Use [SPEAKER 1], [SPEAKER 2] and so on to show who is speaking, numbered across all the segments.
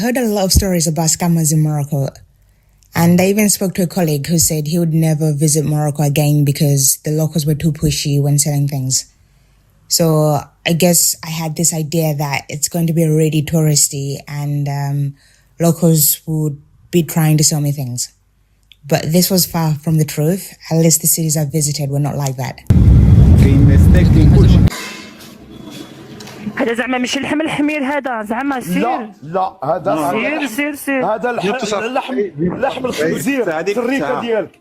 [SPEAKER 1] heard a lot of stories about scammers in Morocco. And I even spoke to a colleague who said he would never visit Morocco again because the locals were too pushy when selling things. So I guess I had this idea that it's going to be really touristy and locals would be trying to sell me things. But this was far from the truth. At least the cities I've visited were not like that.
[SPEAKER 2] هذا زعما ماشي اللحم الحمير هذا زعما سير
[SPEAKER 3] لا هذا
[SPEAKER 2] سير
[SPEAKER 3] هذا اللحم الخنزير الريكه ديالك.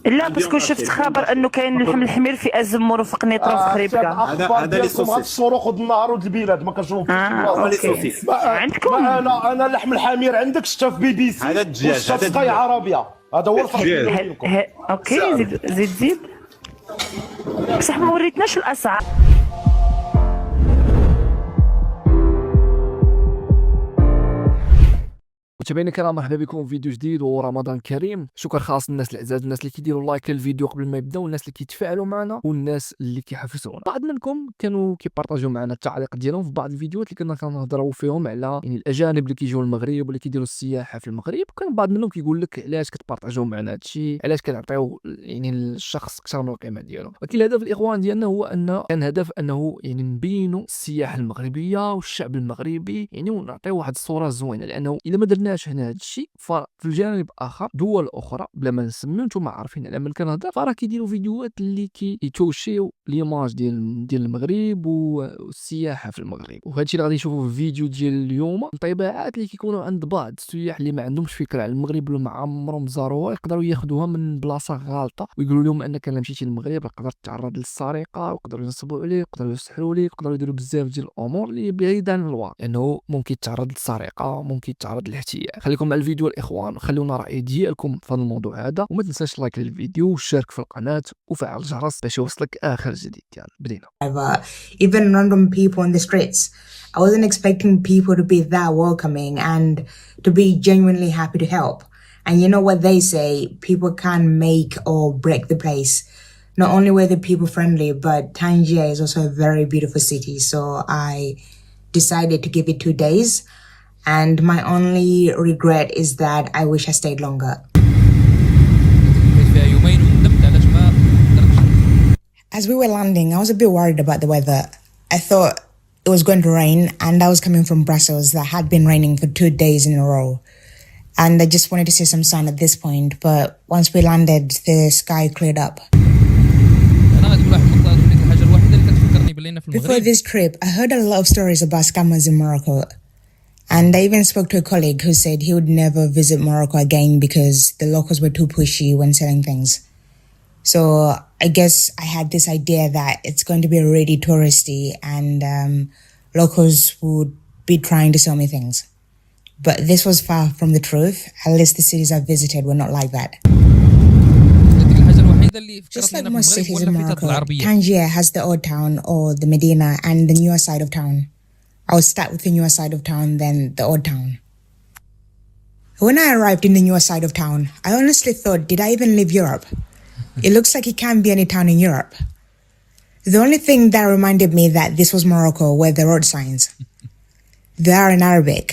[SPEAKER 2] لا باسكو شفت خبر انه كاين اللحم الحمير في الزمور وفي قنيطره وفي خريبكه.
[SPEAKER 3] هذا لي سوسيس. هاد السروق ود النهار ود البلاد ما كنشوفوش.
[SPEAKER 2] لي سوسيس عندكم.
[SPEAKER 3] انا اللحم الحمير عندك شتا في BBC.
[SPEAKER 4] هذا الدجاج هذا
[SPEAKER 3] سكاي عربيه. هذا هو الفرق.
[SPEAKER 2] اوكي زيد بصح ما وريتناش الاسعار.
[SPEAKER 5] متابعينا الكرام، مرحبا بكم في فيديو جديد ورمضان كريم. شكر خاص للناس العزاز، الناس اللي كيديروا لايك للفيديو قبل ما يبداو، والناس اللي كيتفاعلوا معنا، والناس اللي كيحفزونا. بعض منكم كانوا كيبارطاجيو معنا التعليق ديالهم في بعض الفيديوهات اللي كنا كنهضروا فيهم على الاجانب اللي كيجيو للمغرب واللي كيديروا السياحه في المغرب. كان بعض منهم كيقول لك علاش كتبارطاجيو معنا هادشي، علاش كنعطيو للشخص اكثر من القيمه ديالو. ولكن الهدف الاخوان ديالنا هو كان هدف انه نبينوا السياحه المغربيه والشعب المغربي ونعطيو واحد الصوره زوينه، لانه الا ما درناش هنا هادشي ففي الجانب اخر دول اخرى بلا ما نسميو نتوما عارفين على من كنهضر، فراه كيديروا فيديوهات اللي كيتوشيو ليماج ديال المغرب والسياحه في المغرب. وهادشي اللي غادي نشوفوا في الفيديو ديال اليوم، انطباعات اللي كيكونوا عند بعض السياح اللي ما عندهمش فكره على المغرب ولا ما عمرهم زاروها، يقدروا ياخذوها من بلاصه غلطه ويقولوا لهم انك الا مشيتي للمغرب تقدر تتعرض للسرقه، ويقدروا ينصبوا عليك، يقدروا يسحروا لك، يقدروا يديروا بزاف ديال الامور اللي بعيده عن الواقع، لانه ممكن تعرض للسرقه، ممكن تعرض للاحتيال. خليكم مع الفيديو الاخوان، خلونا راي ديالكم في هذا الموضوع هذا، وما تنساش لايك للفيديو وشارك في القناه وفعل الجرس باش يوصلك اخر جديد ديالنا. بدينا.
[SPEAKER 1] Even random people on the streets, I wasn't expecting people to be that welcoming and to be genuinely happy to help. And you know what they say, people can't make or break the place. Not only were the people friendly, but Tangier is also a very beautiful city, so I decided to give it 2 days. And my only regret is that I wish I stayed longer. As we were landing, I was a bit worried about the weather. I thought it was going to rain, and I was coming from Brussels that had been raining for 2 days in a row. And I just wanted to see some sun at this point, but once we landed, the sky cleared up. Before this trip, I heard a lot of stories about scammers in Morocco. And I even spoke to a colleague who said he would never visit Morocco again because the locals were too pushy when selling things. So I guess I had this idea that it's going to be really touristy and locals would be trying to sell me things. But this was far from the truth. At least the cities I've visited were not like that. Just like most cities in Morocco, Tangier has the old town or the Medina and the newer side of town. I would start with the newer side of town, then the old town. When I arrived in the newer side of town, I honestly thought, did I even leave Europe? It looks like it can't be any town in Europe. The only thing that reminded me that this was Morocco were the road signs. They are in Arabic.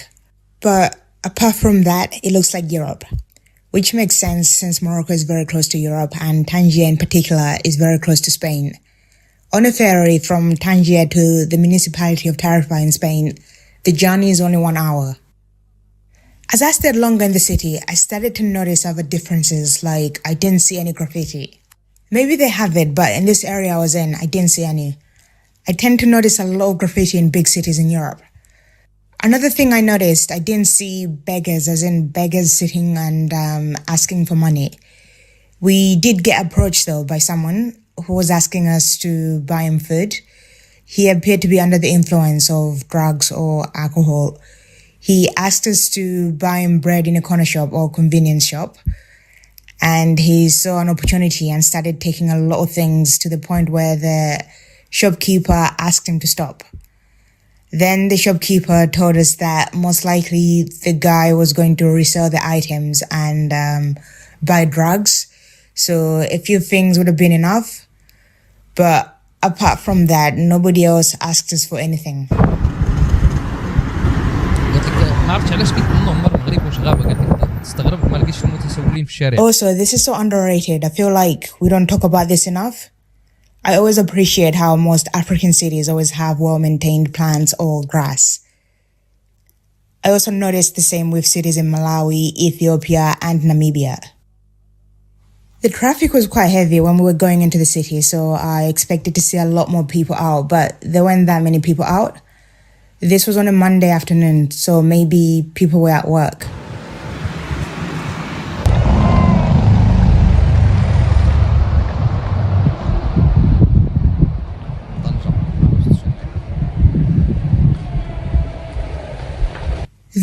[SPEAKER 1] But apart from that, it looks like Europe. Which makes sense since Morocco is very close to Europe and Tangier in particular is very close to Spain. On a ferry from Tangier to the municipality of Tarifa in Spain, the journey is only 1 hour. As I stayed longer in the city, I started to notice other differences, like I didn't see any graffiti. Maybe they have it, but in this area I was in, I didn't see any. I tend to notice a lot of graffiti in big cities in Europe. Another thing I noticed, I didn't see beggars, as in beggars sitting and asking for money. We did get approached though by someone who was asking us to buy him food. He appeared to be under the influence of drugs or alcohol. He asked us to buy him bread in a corner shop or convenience shop. And he saw an opportunity and started taking a lot of things to the point where the shopkeeper asked him to stop. Then the shopkeeper told us that most likely the guy was going to resell the items and buy drugs. So a few things would have been enough. But apart from that, nobody else asked us for anything.
[SPEAKER 4] ما عرفتش علاش كيظنوا هما المغرب واش غابه، قال لك استغربت ما لقيتش المتسولين في الشارع.
[SPEAKER 1] Also, this is so underrated. I feel like we don't talk about this enough. I always appreciate how most African cities always have well-maintained plants or grass. I also noticed the same with cities in Malawi, Ethiopia, and Namibia. The traffic was quite heavy when we were going into the city, so I expected to see a lot more people out, but there weren't that many people out. This was on a Monday afternoon, so maybe people were at work.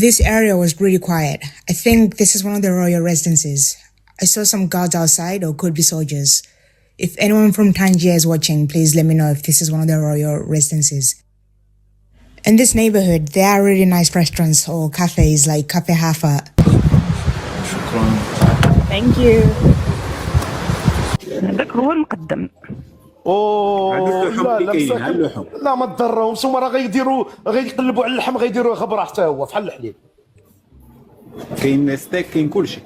[SPEAKER 1] This area was really quiet. I think this is one of the royal residences. I saw some guards outside, or could be soldiers. If anyone from Tangier is watching, please let me know if this is one of the royal residences. In this neighborhood, there are really nice restaurants or cafes like Cafe Hafa. Thank you.
[SPEAKER 2] هذاك هو المقدم.
[SPEAKER 3] اوه
[SPEAKER 6] اللحم
[SPEAKER 3] لا
[SPEAKER 6] اللي
[SPEAKER 3] لا
[SPEAKER 6] كاين،
[SPEAKER 3] مساكن.
[SPEAKER 6] اللحم.
[SPEAKER 3] لا ما تضرهمش، هما راه غيقلبوا على اللحم، غيديروه خبره حتى هو بحال الحليب.
[SPEAKER 6] كاين ستيك، كاين كلشي.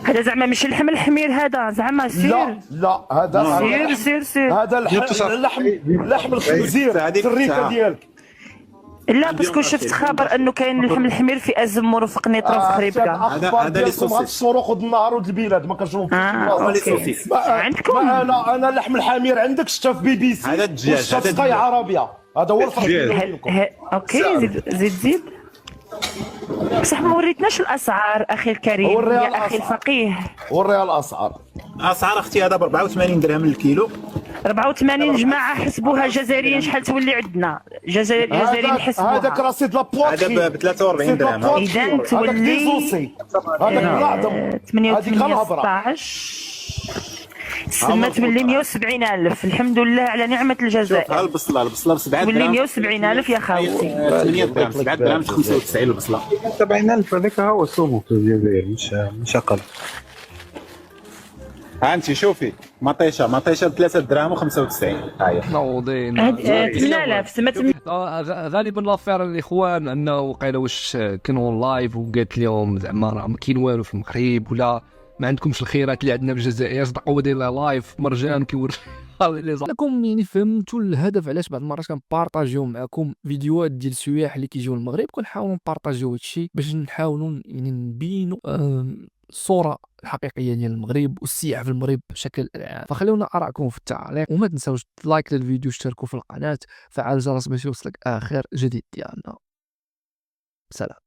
[SPEAKER 2] هذا زعما ماشي اللحم الحمير، هذا زعما سير.
[SPEAKER 3] لا هذا
[SPEAKER 2] سير
[SPEAKER 3] هذا اللحم الخنزير، الريكه ديالك.
[SPEAKER 2] لا باسكو شفت خبر انه كاين اللحم الحمير في الزمور وفي قنيطره وفي خريبكه.
[SPEAKER 3] هذا اللي هاد السروق ود النهار ود البلاد ما كنشوفوش.
[SPEAKER 2] اوكي. عندكم
[SPEAKER 3] انا اللحم الحمير عندك شتا في BBC.
[SPEAKER 6] هذا الدجاج، هذا
[SPEAKER 3] سكاي عربيه، هذا هو الفرق.
[SPEAKER 2] اوكي زيد بصح ما وريتناش الاسعار اخي الكريم يا اخي الفقيه.
[SPEAKER 3] وريها الاسعار.
[SPEAKER 6] اسعار اختي هذا ب 84 درهم للكيلو.
[SPEAKER 2] 84 جماعه حسبوها جزائريين شحال تولي عندنا جزائريين حسبوها.
[SPEAKER 3] هذاك رصيد لابواتري
[SPEAKER 6] هذا ب 43 درهم.
[SPEAKER 2] اذا تولي
[SPEAKER 3] هذاك العظم
[SPEAKER 2] 88 سما تولي 170,000. الحمد لله على نعمة الجزائر.
[SPEAKER 6] ها البصله ب 7 درهم
[SPEAKER 2] تولي 170,000 يا خاوتي.
[SPEAKER 6] 8 درهم 7 درهم 95 البصله.
[SPEAKER 7] 70,000 هذاك هو السوق في الجزائر، مش اقل.
[SPEAKER 6] ها انت شوفي مطيشه ب 3 درهم و95. ها هي
[SPEAKER 5] نوضين
[SPEAKER 2] 8000 سما
[SPEAKER 5] غالبا لافير الاخوان انه وقيله واش كانوا لايف وقالت لهم زعما راه ما كاين والو في المغرب ولا ما عندكمش الخيرات اللي عندنا في الجزائر، صدقوا داير لايف مرجان كيوري لكم. يعني فهمتوا الهدف علاش بعض المرات كنبارطاجيو معكم فيديوهات ديال السياح اللي كيجيو للمغرب، كنحاولوا نبارطاجيو هادشي باش نحاولوا يعني نبينوا الصوره الحقيقيه ديال المغرب والسياح في المغرب بشكل عام. فخلونا ارائكم في التعليق، وما تنساوش لايك للفيديو، اشتركوا في القناه، فعل الجرس باش يوصلك اخر جديد ديالنا. سلام.